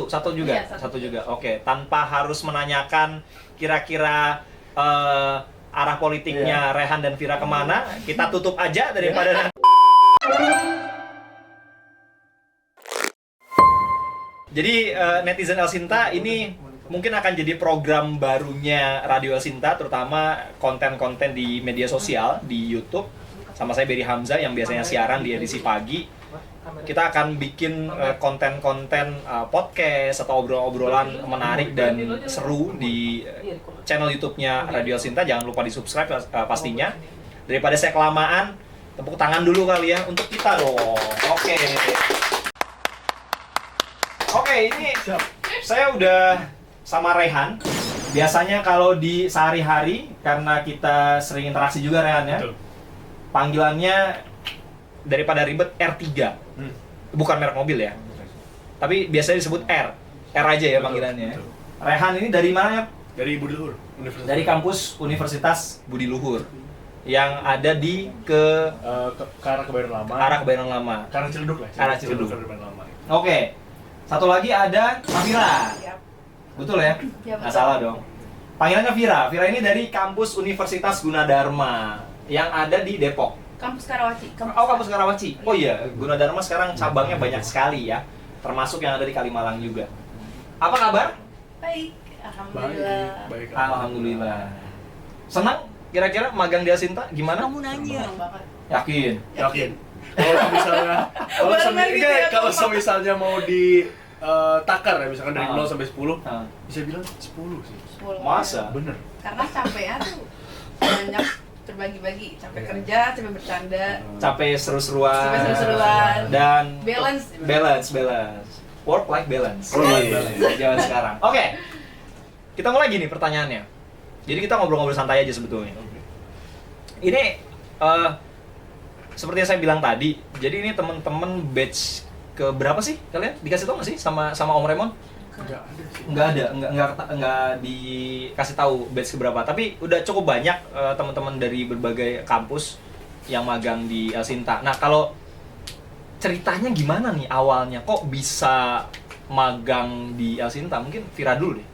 satu juga. Iya, Satu juga. Oke, tanpa harus menanyakan kira-kira arah politiknya Rehan dan Vira kemana, kita tutup aja daripada Jadi netizen El Sinta ini mungkin akan jadi program barunya Radio El Sinta, terutama konten-konten di media sosial, di YouTube. Sama saya Berry Hamzah yang biasanya siaran di edisi pagi. Kita akan bikin konten-konten podcast atau obrolan-obrolan menarik dan seru di channel YouTube-nya Radio El Sinta. Jangan lupa di-subscribe pastinya. Daripada saya kelamaan, tepuk tangan dulu kali ya untuk kita dong. Oke, ini saya udah sama Rehan. Biasanya kalau di sehari-hari, karena kita sering interaksi juga Rehan ya, panggilannya daripada ribet R3. Bukan merek mobil ya, tapi biasanya disebut R aja ya panggilannya. Rehan ini dari mana ya? Dari Budi Luhur, Dari kampus Universitas Budi Luhur yang ada di ke arah Kebayoran Lama. arah Kebayoran Lama. Ke arah Ciledug lah. Arah Ciledug. Kebayoran Lama. Oke. Satu lagi ada Vira. Yap. Betul ya? Ya, Nggak betul. salah dong. Panggilannya Vira. Vira ini dari kampus Universitas Gunadarma yang ada di Depok. Kampus Karawaci. Kampus Karawaci. Oh iya, Gunadarma sekarang cabangnya banyak sekali ya. Termasuk yang ada di Kalimalang juga. Apa kabar? Baik, alhamdulillah. Baik. Alhamdulillah. Senang? Kira-kira magang di El Sinta gimana? Senang banget. Yakin? Yakin. Kalau misalnya kalau misalnya mau di takar ya, misalkan dari 0 sampai 10, bisa bilang 10 sih. 10. Masa? Bener. Karena capeknya tuh banyak terbagi-bagi, capek kerja, capek bercanda, Capek seru-seruan. capek seru-seruan, Dan balance. Work life balance. Work-life balance. Zaman sekarang. Oke. Kita mulai gini pertanyaannya. Jadi kita ngobrol-ngobrol santai aja sebetulnya. Ini seperti yang saya bilang tadi. Jadi ini teman-teman batch ke berapa sih kalian? Dikasih tau nggak sih sama Om Raymond? Enggak ada sih. Nggak dikasih tahu batch ke berapa. Tapi udah cukup banyak teman-teman dari berbagai kampus yang magang di El Sinta. Nah, kalau ceritanya gimana nih awalnya? Kok bisa magang di El Sinta? Mungkin Vira dulu deh.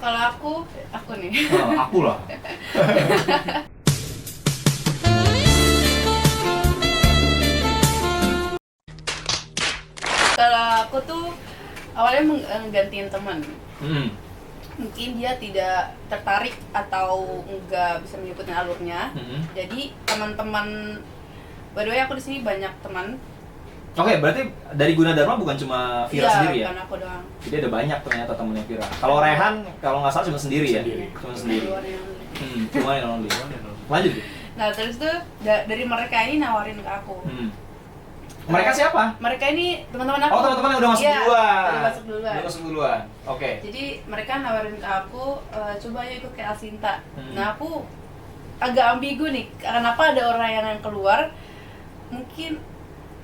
Kalau aku nih. Aku lah. Kalau aku tuh awalnya menggantiin teman. Mungkin dia tidak tertarik atau nggak bisa mengikuti alurnya. Jadi teman-teman, by the way aku di sini banyak teman. Oke, berarti dari Gunadarma bukan cuma Vira sendiri ya? Iya, bukan aku doang. Jadi ada banyak ternyata temennya Vira. Kalau Rehan, kalau nggak salah cuma sendiri ya? Cuma sendiri. Cuma yang only. Lanjut. Nah terus tuh dari mereka ini nawarin ke aku. Mereka siapa? Mereka ini teman-teman aku. Oh, teman-teman yang udah masuk Iya, duluan. udah masuk duluan. Udah masuk duluan. Oke. Jadi mereka nawarin ke aku, coba aja ikut ke El Sinta. Nah aku agak ambigu nih, kenapa ada orang yang keluar? Mungkin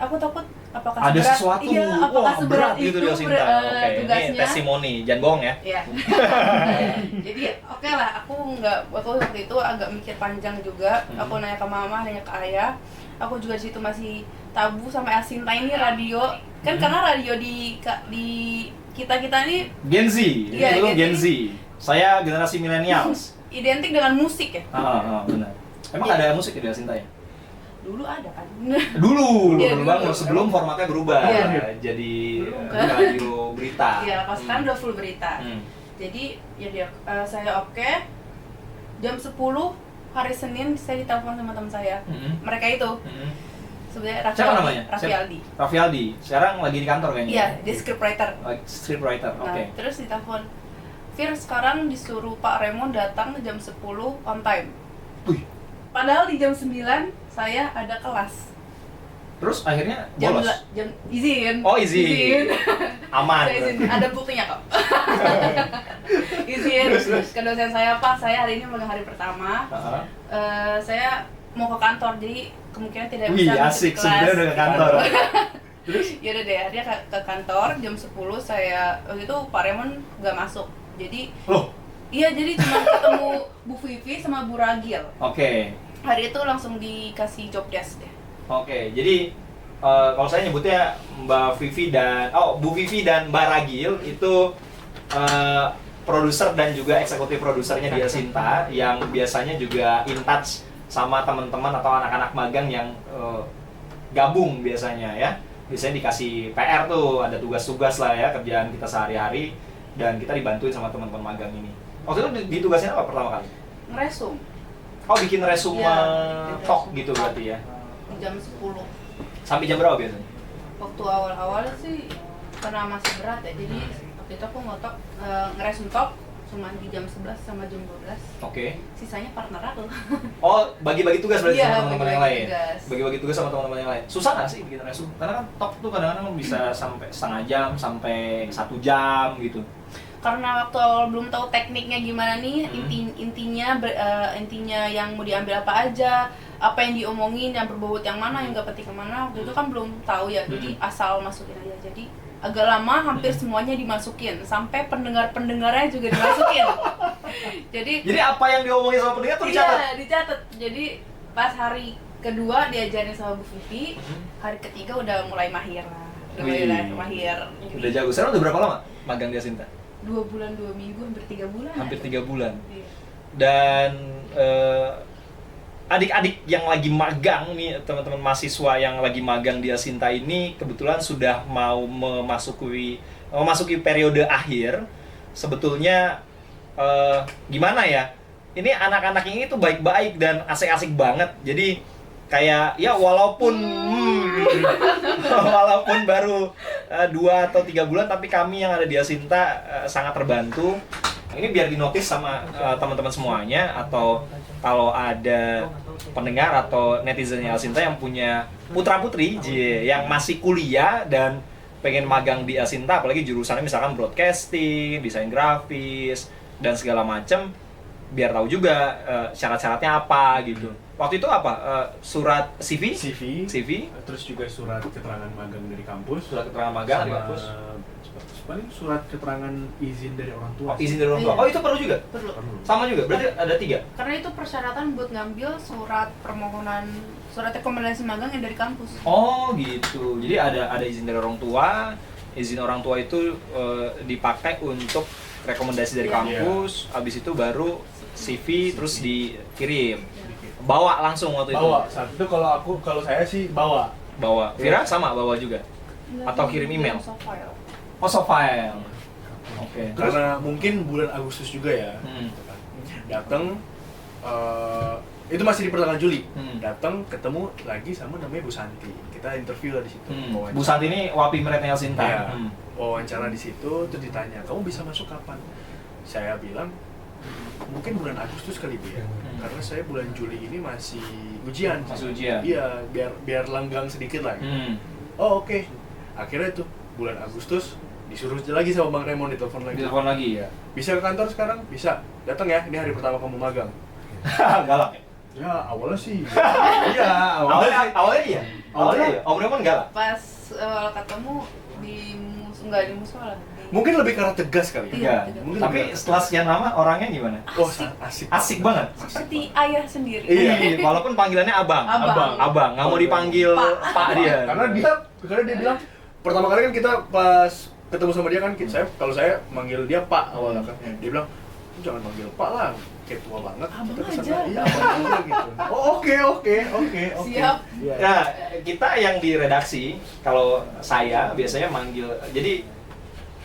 aku takut apakah ada seberat, sesuatu. iya, apakah seberat berat gitu itu di El Sinta. Oke, ini tugasnya. testimoni, jangan bohong ya. Iya. Jadi oke lah, aku waktu itu agak mikir panjang juga. Aku nanya ke mama, nanya ke ayah. Aku juga di situ masih tabu sama El Sinta ini radio. Kan karena radio di kita ini Gen Z, Iya, itu Gen Z. Gen Z. Saya generasi millennials. identik dengan musik ya. Benar. Emang ada musik di El Sinta ya? Dulu ada kan. Dulu Iya, banget dulu. sebelum formatnya berubah. Iya. Jadi Belum, radio berita. Iya, kalau sekarang udah full berita. Jadi ya saya oke. Jam 10 hari Senin saya ditelepon sama teman saya. Mereka itu sebenarnya Siapa namanya? Raffi Aldi. Raffi Aldi. Sekarang lagi di kantor kayaknya. Iya, dia scriptwriter. Scriptwriter. Nah, Oke. terus ditelepon, Fir sekarang disuruh Pak Raymond datang jam 10 on time. Wih. Padahal di jam 9 saya ada kelas. Terus akhirnya Jam bolos. izin. Oh, izin. Aman. Saya izin. Ada buktinya kok. Izin. Ke dosen saya, Pak, saya hari ini magang hari pertama. Saya mau ke kantor, jadi kemungkinan tidak Wih, bisa mengikuti asik. kelas. Sebenarnya udah ke kantor. Terus? Ya udah deh, akhirnya ke kantor jam 10 saya waktu itu Pak Raymond nggak masuk. Jadi Loh? iya, jadi cuma ketemu Bu Vivi sama Bu Ragil. Oke. Hari itu langsung dikasih job desk deh. Oke. Jadi kalau saya nyebutnya Mbak Vivi dan Bu Vivi dan Mbak Ragil itu produser dan juga eksekutif produsernya Dia Sinta yang biasanya juga in touch sama teman-teman atau anak-anak magang yang gabung biasanya ya. Biasanya dikasih PR tuh, ada tugas-tugas lah ya, kerjaan kita sehari-hari dan kita dibantuin sama teman-teman magang ini. Waktu itu ditugasin apa pertama kali? Ngeresum Oh, bikin resume Iya, talk bikin gitu talk. berarti ya. di jam 10. Sampai jam berapa biasanya? Waktu awal-awal sih karena masih berat ya, jadi waktu itu aku ngotok ngeresum talk cuma di jam 11 sama jam 12. Oke. Sisanya partner aku. Oh, bagi-bagi tugas berarti Iya, sama teman-teman yang bagi-bagi lain. tugas. Bagi-bagi tugas sama teman-teman yang lain. Susah nggak sih bikin resume? Karena kan talk tuh kadang-kadang bisa sampai setengah jam, sampai 1 jam gitu. Karena waktu awal belum tahu tekniknya gimana nih, intinya yang mau diambil apa aja, apa yang diomongin, yang berbobot yang mana, yang nggak penting yang mana, waktu itu kan belum tahu ya, jadi asal masukin aja. Jadi agak lama, hampir semuanya dimasukin, sampai pendengar-pendengarnya juga dimasukin. Jadi apa yang diomongin sama pendengar tuh dicatat? Iya, dicatat. Jadi pas hari kedua diajarin sama Bu Vivi, hari ketiga udah mulai mahir lah. Udah mulai mahir. Udah jago. Sekarang udah berapa lama magang Dia Sinta? 2 bulan, 2 minggu, hampir 3 bulan. Hampir 3 bulan. Iya. Dan adik-adik yang lagi magang nih, teman-teman mahasiswa yang lagi magang Dia Sinta ini kebetulan sudah mau memasuki periode akhir. Sebetulnya gimana ya? Ini anak-anak ini tuh baik-baik dan asik-asik banget. Jadi kayak ya walaupun baru 2 atau 3 bulan, tapi kami yang ada di Dia Sinta sangat terbantu. Ini biar dinotis sama teman-teman semuanya, atau kalau ada pendengar atau netizennya Dia Sinta yang punya putra-putri yang masih kuliah dan pengen magang di Dia Sinta, apalagi jurusannya misalkan broadcasting, desain grafis dan segala macam, biar tahu juga syarat-syaratnya apa gitu. Waktu itu apa? Surat CV? CV. Terus juga surat keterangan magang dari kampus. Surat keterangan magang dari Sama kampus. paling surat keterangan izin dari orang tua. Oh, izin dari orang tua. Iya. Oh, itu perlu juga? Perlu. Sama juga? Berarti ada 3? Karena itu persyaratan buat ngambil surat permohonan, surat rekomendasi magang yang dari kampus. Oh, gitu. Jadi ada izin dari orang tua. Izin orang tua itu dipakai untuk rekomendasi dari Iya. kampus. Habis itu baru CV terus dikirim. Bawa langsung waktu itu. Bawa. Saat itu kalau saya sih bawa. Bawa. Vira sama bawa juga. Atau kirim email? Soft file. Oh, soft file. Oke. Terus Karena mungkin bulan Agustus juga ya. Datang itu masih di pertengahan Juli. Datang ketemu lagi sama namanya Bu Santi. Kita interview lah di situ. Wawancara. Bu Santi ini Wapi Meret Dia Sinta. Iya. Wawancara di situ terus ditanya, "Kamu bisa masuk kapan?" Saya bilang, "Mungkin bulan Agustus kali Bu ya. Karena saya bulan Juli ini masih ujian." Masih ujian. Iya, biar langgang sedikit lah. Oh, oke. Akhirnya itu bulan Agustus disuruh lagi sama Bang Raymond, ditelepon lagi. Ditelepon lagi ya. Bisa ke kantor sekarang? Bisa. Datang ya, ini hari pertama kamu magang. Galak. Ya, awalnya sih. Iya, Awalnya iya. Awalnya iya. Om Raymond galak. Pas ketemu nggak di musola. Mungkin lebih karena tegas kali. Iya. Mungkin Tapi lebih setelah sekian lama orangnya gimana? Oh, Asik. asik. Asik banget. Seperti ayah sendiri. Iya. Walaupun panggilannya abang. Abang. Abang. Nggak mau dipanggil Pak dia. Karena dia bilang pertama kali kan kita pas ketemu sama dia kan, kalau saya manggil dia Pak awalnya kan. Dia bilang, "Jangan manggil Pak lah, kayak tua banget." Abang Kita kesana, aja. Iya, abang aja gitu. Oh, oke. Siap. Iya. Nah, kita yang di redaksi, kalau saya biasanya manggil, jadi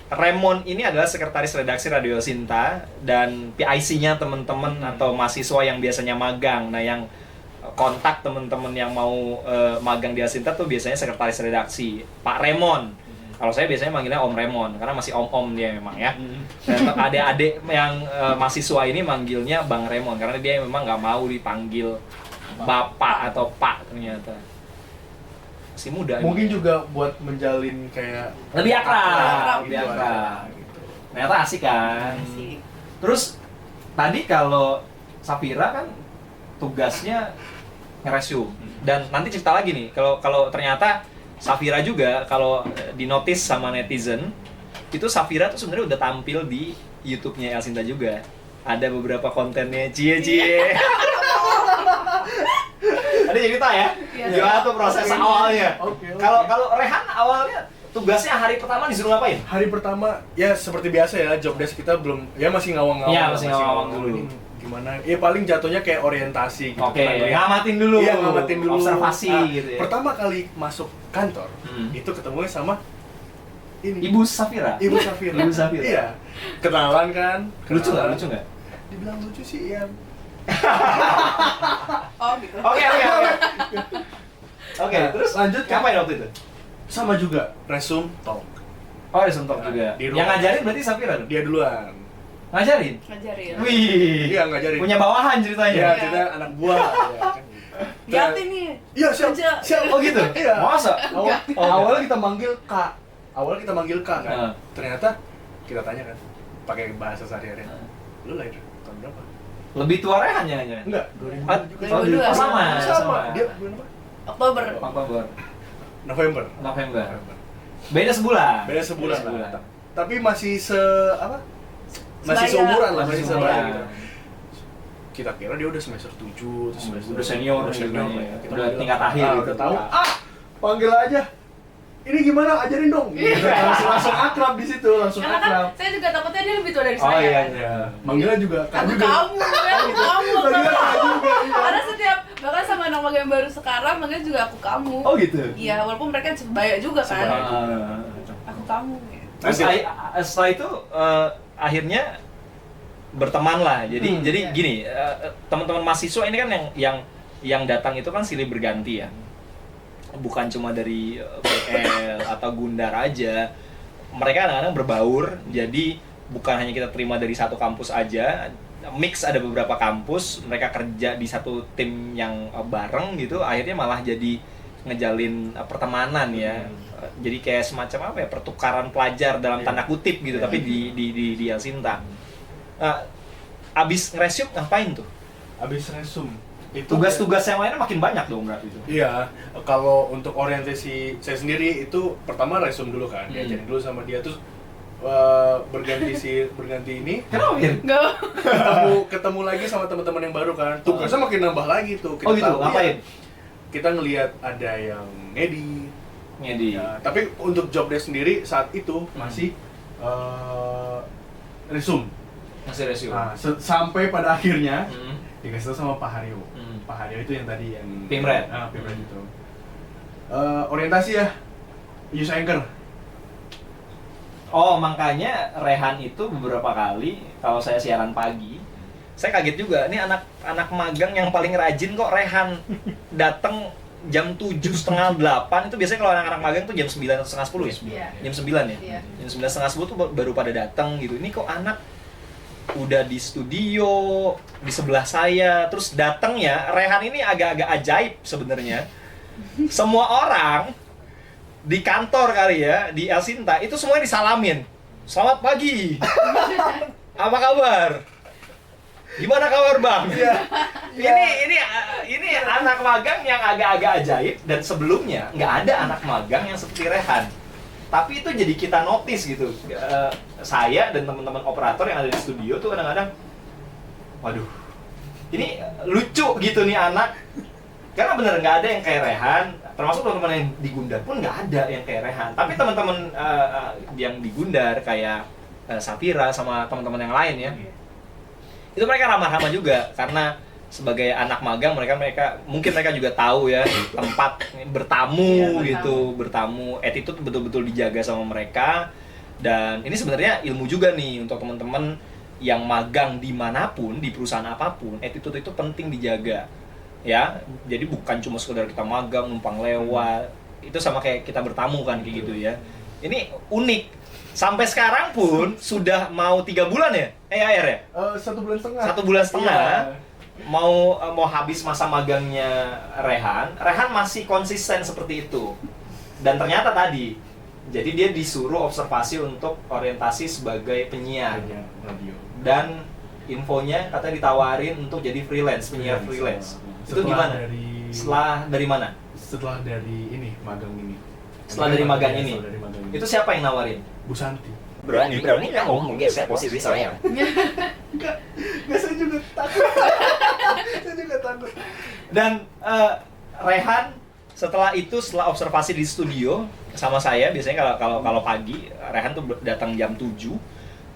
Raymond ini adalah sekretaris redaksi Radio Sinta dan PIC-nya teman-teman atau mahasiswa yang biasanya magang. Nah, yang kontak teman-teman yang mau magang di Sinta tuh biasanya sekretaris redaksi Pak Raymond. Kalau saya biasanya manggilnya Om Raymond karena masih om-om dia memang ya. Dan untuk adik-adik yang mahasiswa ini manggilnya Bang Raymond karena dia memang nggak mau dipanggil Bapak atau Pak ternyata. Masih muda. Mungkin juga buat menjalin kayak lebih akrab, gitu lebih akrab. aja, gitu. Ternyata asik kan. Asik. Terus tadi kalau Safira kan tugasnya nge-resume. Dan nanti cerita lagi nih, kalau ternyata Safira juga kalau dinotis sama netizen, itu Safira tuh sebenarnya udah tampil di YouTube-nya Dia Sinta juga. Ada beberapa kontennya, cie. Ada cerita ya? Iya. Gimana tuh proses Oke. awalnya? Oke. Kalau Rehan awalnya tugasnya hari pertama disuruh ngapain? Hari pertama ya seperti biasa ya, job desk kita belum ya masih ngawang-ngawang. Iya, masih ngawang-ngawang dulu. Ini gimana? Ya paling jatuhnya kayak orientasi gitu. Oke, Kita ngeliat- ngamatin dulu. Iya, ngamatin dulu. Observasi Nah, gitu ya. Pertama kali masuk kantor, itu ketemunya sama ini. Ibu Safira. Ibu Safira. Ibu Safira. Iya. Kenalan kan? Lucu nggak? Kenalan. Lucu nggak? Dibilang lucu sih ya. Oh gitu. Oke. Oke, terus lanjut kan? ngapain waktu itu? Sama juga, resume talk. Oh, ada suntok juga. Di ruang. Yang ngajarin berarti Safira dong? Dia duluan. Ngajarin? Ngajarin. Wih. Iya, ngajarin. Punya bawahan ceritanya. Iya, Iya. kita anak buah. Ya, kan. Ganti nih. Iya, siap. Kerja. Siap. Oh gitu? Iya. Masa? Awalnya kita manggil Kak. Awalnya kita manggil Kak kan. Nah. Ternyata kita tanya kan pakai bahasa sehari-hari. Lu lahir tahun berapa? Lebih tua Rehan jangan-jangan? Enggak, Ah, 2022. oh, sama. Dia bulan apa? Oktober. Oktober. November. November. Beda sebulan. Beda sebulan. Sebulan. lah. Tapi masih apa? Masih Sebaya. seumuran lah, Masih masih seumuran. sebaya gitu. Kita kira dia udah semester 7, terus semester Udah senior udah gitu senior. ya. Kita Udah bilang, tingkat akhir gitu. Udah tahu. Panggil aja. Ini gimana? Ajarin dong. Gitu. langsung akrab di situ, langsung Karena kan akrab. saya juga takutnya dia lebih tua dari Oh saya. iya, kan. iya. Manggilnya juga Kak Aku juga. kamu, aku kamu. Manggilnya Kak juga. Karena setiap bahkan sama anak magang yang baru sekarang manggilnya juga aku kamu. Oh gitu. Iya, walaupun mereka sebaya juga kan. Sebaya. Aku kamu. Gitu. Terus setelah itu akhirnya berteman lah. Jadi Iya. gini, teman-teman mahasiswa ini kan yang datang itu kan silih berganti ya. Bukan cuma dari BL atau Gundar aja. Mereka kadang-kadang berbaur. Jadi bukan hanya kita terima dari satu kampus aja. Mix ada beberapa kampus, mereka kerja di satu tim yang bareng gitu. Akhirnya malah jadi ngejalin pertemanan ya. Jadi kayak semacam apa ya, pertukaran pelajar dalam tanda kutip gitu, tapi di Elsinta. Abis nge-resume ngapain tuh? Abis resume. Tugas-tugas yang lainnya makin banyak dong berarti itu. Iya, kalau untuk orientasi saya sendiri itu pertama resume dulu kan, diajarin dulu sama dia terus berganti ini Kenapa Mir? Enggak. ketemu lagi sama teman-teman yang baru kan, tugasnya makin nambah lagi tuh. Oh gitu, tahu, ngapain? iya. Kita ngelihat ada yang ngedit. Ngedi. Ya, tapi untuk job desk sendiri saat itu masih resume. Masih resume. Nah, sampai pada akhirnya Hmm. dikasih tahu sama Pak Haryo. Hmm. Pak Haryo itu yang tadi yang Pimret. Pimret itu. Orientasi ya, use anchor. Oh, makanya Rehan itu beberapa kali kalau saya siaran pagi, saya kaget juga. Ini anak magang yang paling rajin kok Rehan. Datang jam 7:30 itu biasanya kalau anak-anak magang tuh jam 9 atau setengah 10 ya? Iya. Jam 9 ya? Iya. Jam 9 setengah 10 tuh baru pada datang gitu. Ini kok anak udah di studio di sebelah saya, terus datang ya. Rehan ini agak-agak ajaib sebenarnya. Semua orang di kantor kali ya, di Elsinta, itu semuanya disalamin. Selamat pagi. Apa kabar? Gimana kabar Bang? Ini anak magang yang agak-agak ajaib, dan sebelumnya nggak ada anak magang yang seperti Rehan. Tapi itu jadi kita notice gitu. Saya dan teman-teman operator yang ada di studio tuh kadang-kadang, waduh, ini lucu gitu nih anak. Karena bener nggak ada yang kayak Rehan, termasuk teman-teman yang di Gundar pun nggak ada yang kayak Rehan. Tapi teman-teman yang di Gundar kayak Safira sama teman-teman yang lain ya, itu mereka ramah-ramah juga karena sebagai anak magang mereka mungkin mereka juga tahu ya tempat bertamu gitu, bertamu, attitude betul-betul dijaga sama mereka. Dan ini sebenarnya ilmu juga nih untuk teman-teman yang magang dimanapun, di perusahaan apapun, attitude itu penting dijaga. Ya, jadi bukan cuma sekedar kita magang numpang lewat, itu sama kayak kita bertamu kan kayak gitu ya. Ini unik. Sampai sekarang pun sudah mau 3 bulan ya? Air ya? 1 bulan setengah. 1 bulan setengah. Iya. Mau habis masa magangnya Rehan masih konsisten seperti itu. Dan ternyata tadi, jadi dia disuruh observasi untuk orientasi sebagai penyiar. Hanya radio. Dan infonya katanya ditawarin untuk jadi freelance, penyiar freelance. Itu gimana? Setelah dari mana? Setelah dari ini, magang ini. Setelah dari magang ini? Setelah dari magang ini. Itu siapa yang nawarin? Bu Santi. Berani kamu menggeser posisi saya. Enggak saya juga takut. Saya juga takut. Dan Rehan setelah observasi di studio sama saya, biasanya kalau pagi Rehan tuh datang jam 7,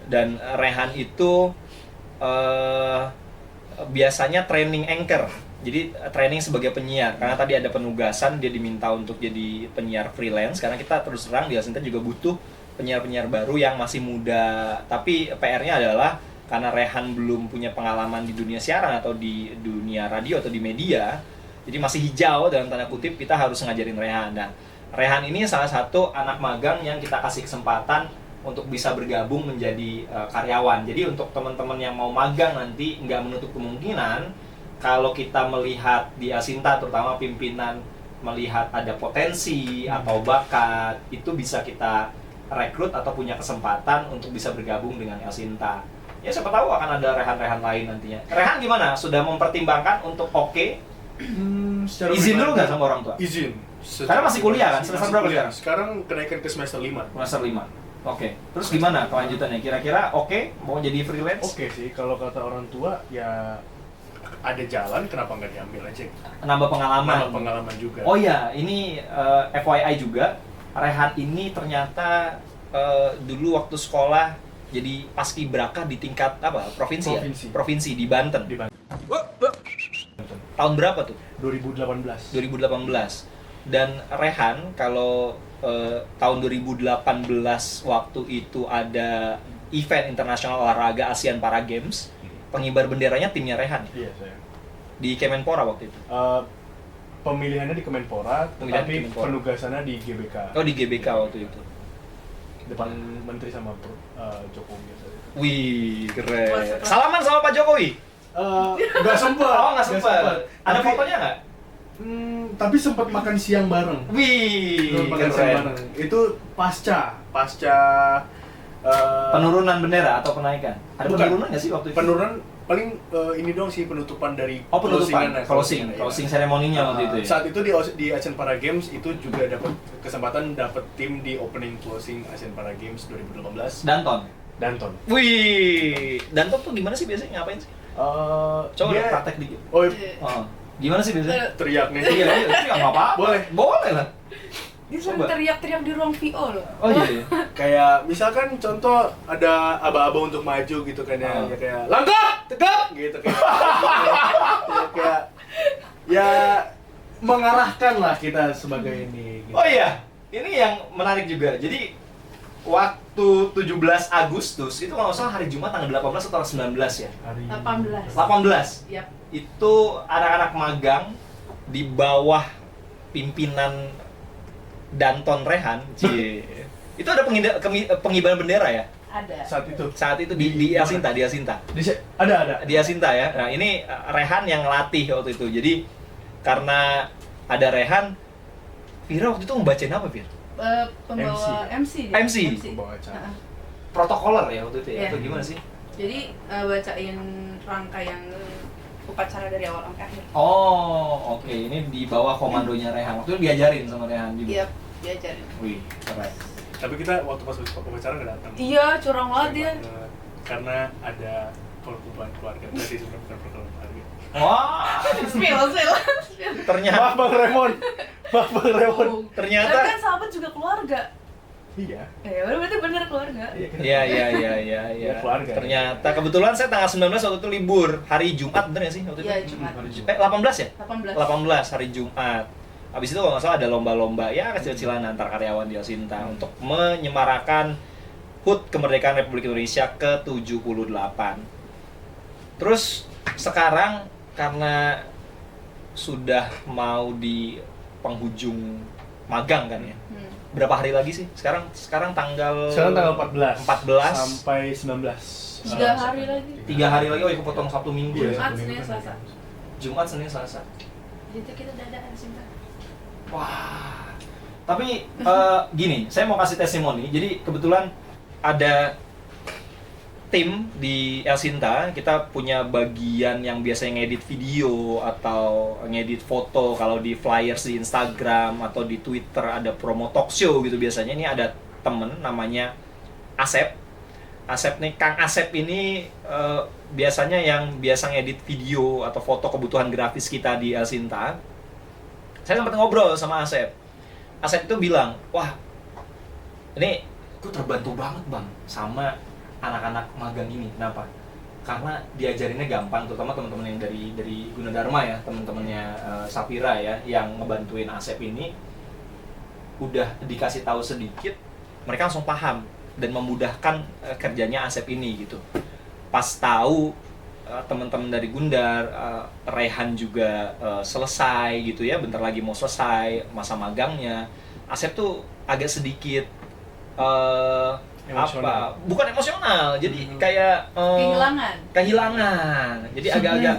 dan Rehan itu biasanya training anchor. Jadi training sebagai penyiar, karena tadi ada penugasan, dia diminta untuk jadi penyiar freelance. Karena kita terus terang di Elsinta juga butuh penyiar-penyiar baru yang masih muda. Tapi PR-nya adalah karena Rehan belum punya pengalaman di dunia siaran atau di dunia radio atau di media, jadi masih hijau dalam tanda kutip, kita harus ngajarin Rehan. Nah, Rehan ini salah satu anak magang yang kita kasih kesempatan untuk bisa bergabung menjadi karyawan. Jadi untuk teman-teman yang mau magang nanti, nggak menutup kemungkinan kalau kita melihat di Elsinta, terutama pimpinan melihat ada potensi atau bakat, itu bisa kita rekrut atau punya kesempatan untuk bisa bergabung dengan Elsinta. Ya siapa tahu akan ada Rehan-Rehan lain nantinya. Rehan gimana? Sudah mempertimbangkan untuk izin dulu nggak sama orang tua? Izin. Karena masih kuliah kan? Semester berapa sekarang? Sekarang kenaikan ke semester 5. Semester 5. Oke. Terus gimana kelanjutannya? Kira-kira mau jadi freelance? Oke sih, kalau kata orang tua ya ada jalan, kenapa nggak diambil aja? Nambah pengalaman. Nambah pengalaman juga. Oh iya, ini FYI juga, Rehan ini ternyata dulu waktu sekolah jadi paskibraka di tingkat provinsi. Provinsi di Banten. Di Banten. Tahun berapa tuh? 2018. 2018. Dan Rehan kalau tahun 2018 waktu itu ada event internasional olahraga ASEAN Para Games, pengibar benderanya timnya Rehan. Iya, saya. Di Kemenpora waktu itu. Pemilihannya di Kemenpora, Pemilihan tapi di Kemenpora. penugasannya di GBK. Oh, di GBK waktu itu. Depan menteri sama Jokowi. Wih, keren. Wah, Salaman sama Pak Jokowi? Nggak sempet. Oh, nggak sempet. Ada Tapi- fotonya nggak? Tapi sempat makan siang bareng. Wih, Makan siang keren. bareng. Itu pasca Penurunan bendera atau penaikan? Ada Bukan. penurunan nggak sih waktu itu? penurunan paling ini doang sih, penutupan dari Oh, penutupan, closingan, closing ya. seremoninya waktu itu ya? Saat itu di Asian Para Games itu juga dapat kesempatan dapat tim di opening closing Asian Para Games 2018. Danton? Danton. Wih, Danton tuh gimana sih biasanya? Ngapain sih? Coba Dia- praktek dikit. Oh, Oh, gimana sih biasanya? teriak nih. Iya, nggak apa-apa. Boleh. Boleh lah. Dia sering Coba. teriak-teriak di ruang VO loh. Oh iya. Kayak misalkan contoh ada aba-aba untuk maju gitu kan ya, ya kayak langkah tegak gitu kayak kayak ya mengarahkan lah kita sebagai ini gitu. Oh iya, ini yang menarik juga. Jadi waktu 17 Agustus itu kalau nggak salah hari Jumat tanggal 18 atau 19 ya? Hari 18. 18. Yap. Itu anak-anak magang di bawah pimpinan Danton Rehan. Itu ada pengibaran bendera ya? Ada. saat itu Di Elsinta, di Elsinta. ada Di Elsinta ya. Nah, ini Rehan yang ngelatih waktu itu. Jadi karena ada Rehan, Vira waktu itu ngebacain apa, Vir? Pembawa MC. dia. MC. Pembawa acara. Heeh. Protokoler ya waktu itu ya? Iya. Atau gimana sih? Jadi bacain rangkaian upacara dari awal sampai akhir. Oh, oke. Ini di bawah komandonya Rehan. Waktu itu diajarin sama Rehan juga. Iya, diajarin. Wih, keren. Tapi kita waktu pas upacara nggak datang. Iya, curang banget dia. Karena ada perkumpulan keluarga. Berarti sebenarnya bukan perkumpulan keluarga. Wah, Spill. ternyata Maaf Bang Remon. Maaf Bang Remon. Ternyata- Tapi kan sahabat juga keluarga. Iya. Ya, berarti bener keluarga. Iya. Ya, keluarga. Ternyata kebetulan saya tanggal 19 waktu itu libur. Hari Jumat bener nggak sih waktu itu? Iya, Jumat. 18 ya? 18. 18 hari Jumat. Habis itu kalau nggak salah ada lomba-lomba ya kecil-kecilan antar karyawan di Elsinta untuk menyemarakan HUT kemerdekaan Republik Indonesia ke-78. Terus sekarang karena sudah mau di penghujung magang kan ya. Berapa hari lagi sih? Sekarang tanggal 14 14 sampai 19. 3 hari lagi. 3 hari lagi. Oh, ikut potong Sabtu Minggu Iya. ya. Jumat, Senin, Selasa. Jumat, Senin, Selasa. Jadi kita dadaan Sinta. Wah. Tapi gini, saya mau kasih testimoni. Jadi kebetulan ada tim di Elsinta, kita punya bagian yang biasanya ngedit video atau ngedit foto. Kalau di flyers di Instagram atau di Twitter ada promo talk show gitu biasanya. Ini ada temen namanya Asep. Asep nih, Kang Asep ini biasanya yang biasa ngedit video atau foto kebutuhan grafis kita di Elsinta. Saya sempat ngobrol sama Asep. Asep itu bilang, wah ini gue terbantu banget bang sama anak-anak magang ini. Kenapa? Karena diajarinnya gampang, terutama teman-teman yang dari Gunadarma ya, teman-temannya Safira ya, yang ngebantuin Asep ini, udah dikasih tahu sedikit, mereka langsung paham dan memudahkan kerjanya Asep ini gitu. Pas tahu teman-teman dari Gundar, Rehan juga selesai gitu ya, bentar lagi mau selesai masa magangnya, Asep tuh agak sedikit Emosional. bukan emosional, jadi kayak kehilangan, jadi agak-agak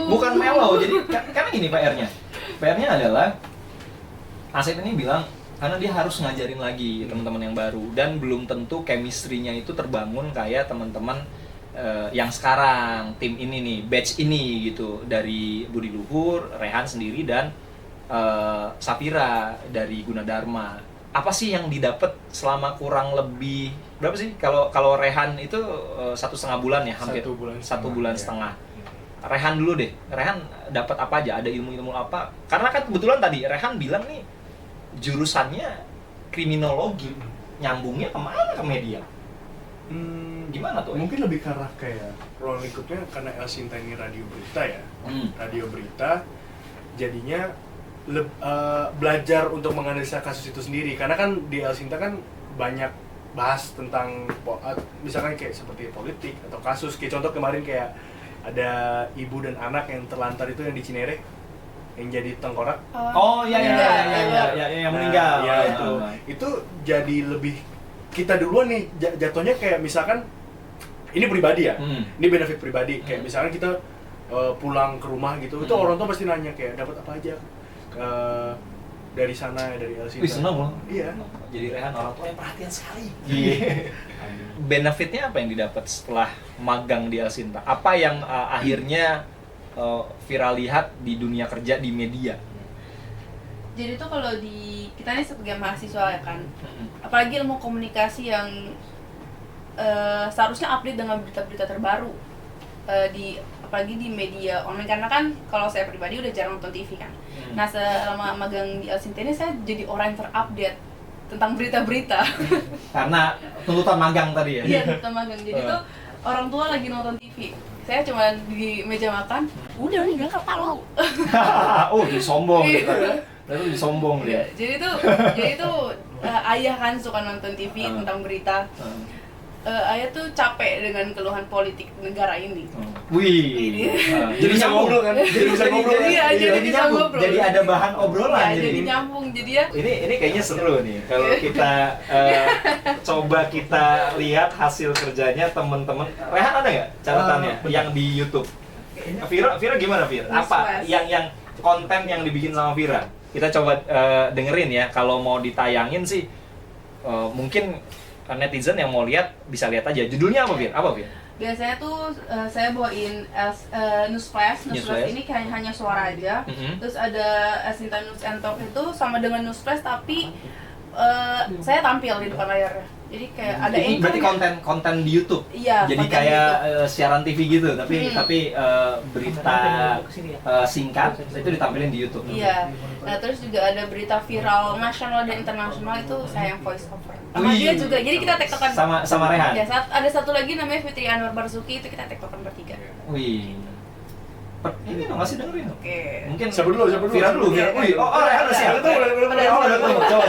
bukan mellow, jadi karena gini PR-nya adalah Asep ini bilang karena dia harus ngajarin lagi teman-teman yang baru dan belum tentu chemistry-nya itu terbangun kayak teman-teman yang sekarang, tim ini nih, batch ini gitu, dari Budi Luhur, Rehan sendiri dan Safira dari Gunadarma. Apa sih yang didapat selama kurang lebih berapa sih kalau Rehan itu 1,5 bulan ya, hampir 1 bulan setengah. Rehan dulu deh, Rehan dapat apa aja, ada ilmu-ilmu apa? Karena kan kebetulan tadi Rehan bilang nih jurusannya kriminologi, nyambungnya kemana, ke media? Gimana tuh? Mungkin lebih ke arah kayak ruang lingkupnya, karena El Sinta ini radio berita ya, radio berita, jadinya belajar untuk menganalisa kasus itu sendiri. Karena kan di El Sinta kan banyak bahas tentang misalkan kayak seperti politik atau kasus, kayak contoh kemarin kayak ada ibu dan anak yang terlantar itu yang di Cinere yang jadi tengkorak. Oh iya yang meninggal. Ya itu jadi lebih kita duluan nih jatuhnya kayak misalkan ini pribadi ya, ini benefit pribadi, kayak misalkan kita pulang ke rumah gitu, itu orang tua pasti nanya kayak dapat apa aja dari sana, dari El Sinta. Wih, senang loh. Iya. Jadi Rehan orang tua yang perhatian sekali. Benefitnya apa yang didapat setelah magang di El Sinta? Apa yang akhirnya Vira lihat di dunia kerja di media? Jadi tuh kalau kita ini sebagai mahasiswa ya kan, apalagi ilmu komunikasi yang seharusnya update dengan berita-berita terbaru apalagi di media online, karena kan kalau saya pribadi udah jarang nonton TV kan. Nah selama magang di El Sinta ini saya jadi orang yang terupdate tentang berita-berita. Karena tuntutan magang tadi ya? Iya, tuntutan magang. Jadi tuh orang tua lagi nonton TV, saya cuma di meja makan, udah nggak tahu. Oh, disombong gitu. Lalu disombong dia. Jadi tuh ayah kan suka nonton TV tentang berita. Ayah tuh capek dengan keluhan politik negara ini. Wih. Jadi bisa ngobrol kan? Jadi bisa ngobrol. Jadi bisa ngobrol. Jadi ada bahan obrolan. Ya, jadi nyambung. Jadi ya. Ini kayaknya seru nih. Kalau kita coba kita lihat hasil kerjanya teman-teman. Rehan ada nggak catatannya yang di YouTube? Vira gimana Vira? Apa yang konten yang dibikin sama Vira? Kita coba dengerin ya. Kalau mau ditayangin sih mungkin netizen yang mau lihat bisa lihat aja. Judulnya apa, Vir? Biasanya tuh saya bawain Newsflash ini kayak hanya suara aja. Terus ada El Sinta News and Talk itu sama dengan Newsflash tapi saya tampil di depan layarnya. Jadi kayak ada ini berarti konten di YouTube. Iya. Jadi kayak siaran TV gitu, tapi berita singkat itu ditampilin di YouTube. Iya. Nah, terus juga ada berita viral nasional dan internasional itu saya yang voice over. Sama dia juga. Jadi kita tektokan sama Rehan. Ya, ada satu lagi namanya Fitri Anwar Barzuki, itu kita tektokan bertiga. Wih. Ini dong, masih dengerin. Oke. Mungkin Siapa dulu? Vira dulu. Wih, Rehan udah siap.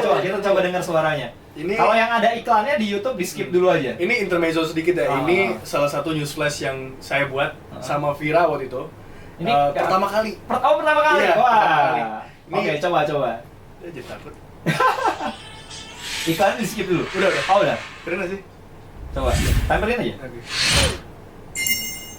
Coba kita coba dengar suaranya. Kalau yang ada iklannya di YouTube di skip dulu aja. Ini intermezzo sedikit ya. Ini salah satu news flash yang saya buat sama Vira waktu itu. Ini pertama kali. Pertama kali. Iya, Wah. Ini Oke, coba. Jadi takut. Iklannya di skip dulu. Udah. Oh, udah. Keren gak sih? Coba. Tampilin aja. Oke.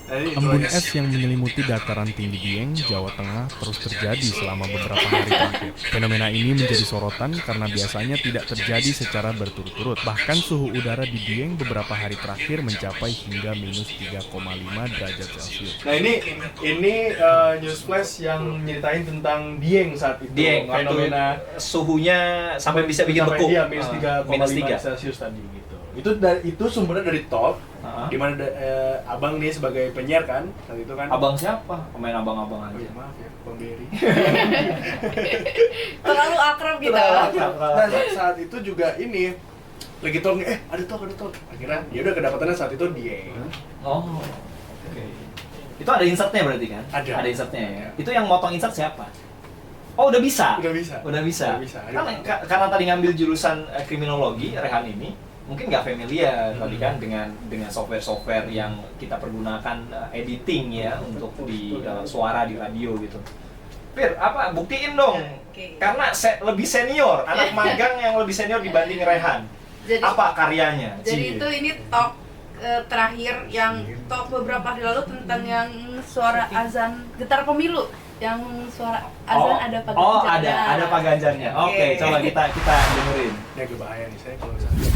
Embun es yang menyelimuti dataran tinggi Dieng, Jawa Tengah terus terjadi selama beberapa hari terakhir. Fenomena ini menjadi sorotan karena biasanya tidak terjadi secara berturut-turut. Bahkan suhu udara di Dieng beberapa hari terakhir mencapai hingga minus 3,5 derajat Celcius. Nah ini news flash yang nyeritain tentang Dieng saat itu. Dieng, fenomena suhunya sampai bisa bikin beku. Iya, minus 3,5 minus 3. Celcius tadi gitu. Itu sumbernya dari talk. Heeh. Di mana abang nih sebagai penyiar kan saat itu kan. Abang siapa? Pemain abang-abang Oh, aja. iya, maaf ya, Bang Berry. Terlalu akrab gitu. Nah, saat itu juga ini lagi talk nih, ada talk. Akhirnya ya udah kedapatannya saat itu dia. Oh. Oke. Itu ada insertnya berarti kan? Ada. Ada insertnya ya. Itu yang motong insert siapa? Oh, udah bisa. Udah bisa. Udah bisa. Udah bisa. Karena tadi ngambil jurusan kriminologi, Rehan ini mungkin nggak familiar tadi kan dengan software-software yang kita pergunakan editing ya untuk di suara di radio gitu. Fir, apa buktiin dong? Oke. Karena lebih senior, anak magang yang lebih senior dibanding Rehan. Jadi- apa karyanya? Jadi itu ini talk terakhir yang talk beberapa hari lalu tentang yang suara azan getar pemilu, yang suara azan ada Pak Oh, Ganjar. ada Pak Ganjarnya. Oke, coba kita dengerin. Ini agak bahaya nih saya kalau misalnya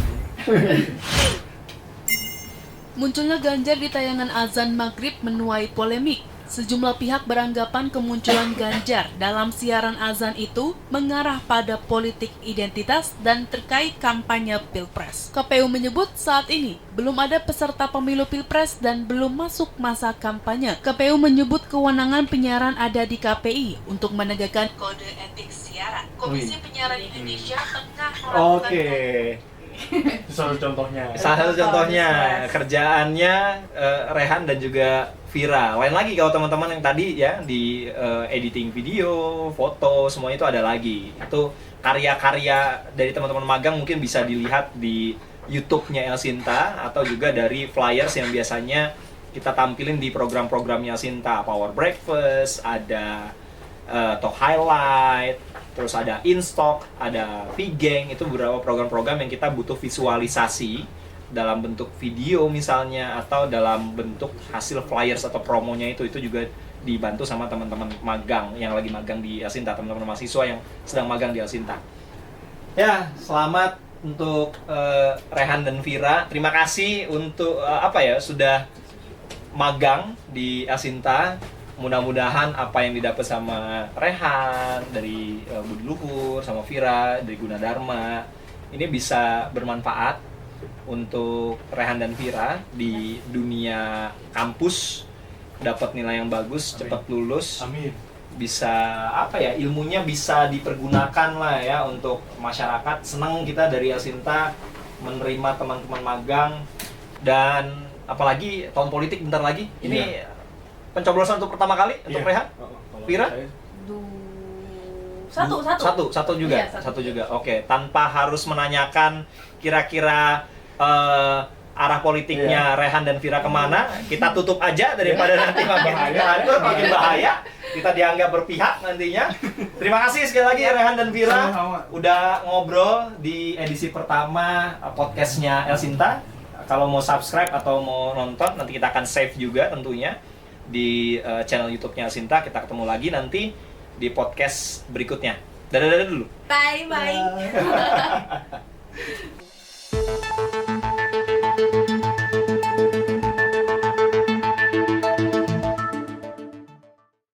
Munculnya Ganjar di tayangan azan maghrib menuai polemik. Sejumlah pihak beranggapan kemunculan Ganjar dalam siaran azan itu mengarah pada politik identitas dan terkait kampanye Pilpres. KPU menyebut saat ini belum ada peserta pemilu Pilpres dan belum masuk masa kampanye. KPU menyebut kewenangan penyiaran ada di KPI untuk menegakkan kode etik siaran. Komisi Penyiaran Indonesia tengah melakukan itu salah contohnya. Salah satu contohnya kerjaannya Rehan dan juga Vira. Lain lagi kalau teman-teman yang tadi ya di editing video, foto, semua itu ada lagi. Itu karya-karya dari teman-teman magang mungkin bisa dilihat di YouTube-nya Elsinta atau juga dari flyers yang biasanya kita tampilin di program-programnya Elsinta, Power Breakfast, ada Talk Highlight, terus ada InStock, ada VGang, itu beberapa program-program yang kita butuh visualisasi dalam bentuk video misalnya atau dalam bentuk hasil flyers atau promonya itu juga dibantu sama teman-teman magang yang lagi magang di Elsinta, teman-teman mahasiswa yang sedang magang di Elsinta. Ya, selamat untuk Rehan dan Vira. Terima kasih untuk sudah magang di Elsinta. Mudah-mudahan apa yang didapat sama Rehan dari Budi Luhur, sama Vira dari Gunadarma ini bisa bermanfaat untuk Rehan dan Vira di dunia kampus, dapat nilai yang bagus, cepat lulus. Amin. Bisa ilmunya bisa dipergunakan lah ya untuk masyarakat. Senang kita dari Elsinta menerima teman-teman magang, dan apalagi tahun politik bentar lagi. Ini pencoblosan untuk pertama kali untuk Rehan? Vira? Satu juga. Iya, Satu juga. Oke, tanpa harus menanyakan kira-kira arah politiknya Rehan dan Vira kemana, kita tutup aja daripada nanti makin bahaya. Kita dianggap berpihak nantinya. Terima kasih sekali lagi Rehan dan Vira udah ngobrol di edisi pertama podcastnya Elsinta. Kalau mau subscribe atau mau nonton, nanti kita akan save juga tentunya di channel YouTube-nya Elsinta. Kita ketemu lagi nanti di podcast berikutnya. Dadah dulu. Bye.